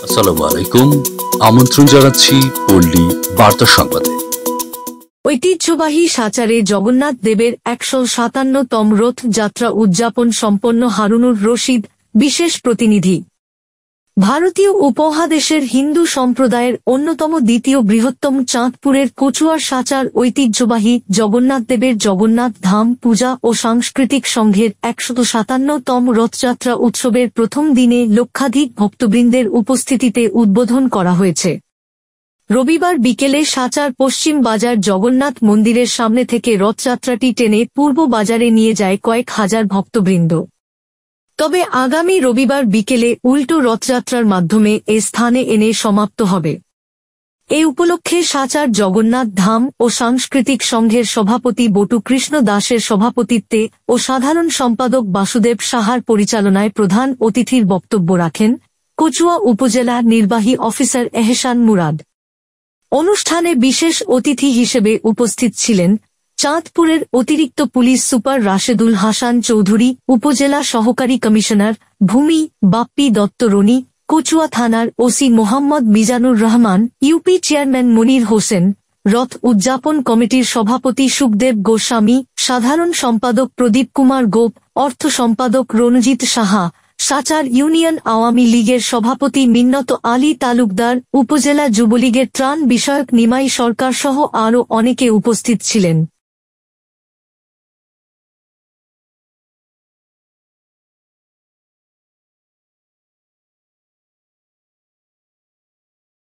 আসসালামু আলাইকুম, আমন্ত্রণ জানাচ্ছি পল্লী বার্তা সংবাদে। ঐতিহ্যবাহী সাচারে জগন্নাথ দেবের ১৫৭তম রথ যাত্রা উদযাপন সম্পন্ন। হারুনুর রশিদ, বিশেষ প্রতিনিধি। ভারতীয় উপমহাদেশের হিন্দু সম্প্রদায়ের অন্যতম দ্বিতীয় বৃহত্তম চাঁদপুরের কচুয়ার সাচার ঐতিহ্যবাহী জগন্নাথ দেবের জগন্নাথ ধাম পূজা ও সাংস্কৃতিক সংঘের ১৫৭তম রথযাত্রা উৎসবের প্রথম দিনে লক্ষাধিক ভক্তবৃন্দের উপস্থিতিতে উদ্বোধন করা হয়েছে। রবিবার বিকেলে সাচার পশ্চিম বাজার জগন্নাথ মন্দিরের সামনে থেকে রথযাত্রাটি টেনে পূর্ব বাজারে নিয়ে যায় কয়েক হাজার ভক্তবৃন্দ। তবে আগামী রবিবার বিকেলে উল্টো রথযাত্রার মাধ্যমে এ স্থানে এনে সমাপ্ত হবে। এ উপলক্ষে সাচার জগন্নাথ ধাম ও সাংস্কৃতিক সংঘের সভাপতি বটু কৃষ্ণ দাসের সভাপতিত্বে ও সাধারণ সম্পাদক বাসুদেব সাহার পরিচালনায় প্রধান অতিথির বক্তব্য রাখেন কচুয়া উপজেলা নির্বাহী অফিসার এহসান মুরাদ। অনুষ্ঠানে বিশেষ অতিথি হিসেবে উপস্থিত ছিলেন চাঁদপুরের অতিরিক্ত পুলিশ সুপার রাশেদুল হাসান চৌধুরী, উপজেলা সহকারী কমিশনার ভূমি বাপ্পি দত্ত রনি, কচুয়া থানার OC Mohammad Mizanur Rahman, UP chairman Monir Hossain, Rath উদযাপন কমিটির সভাপতি সুখদেব গোস্বামী, সাধারণ সম্পাদক প্রদীপ কুমার গোপ, অর্থ সম্পাদক রণজিৎ সাহা, সাচার ইউনিয়ন আওয়ামী লীগের সভাপতি মিন্নত আলী তালুকদার, উপজেলা যুবলীগের ত্রাণ বিষয়ক নিমাই সরকার সহ আরও অনেকে উপস্থিত ছিলেন।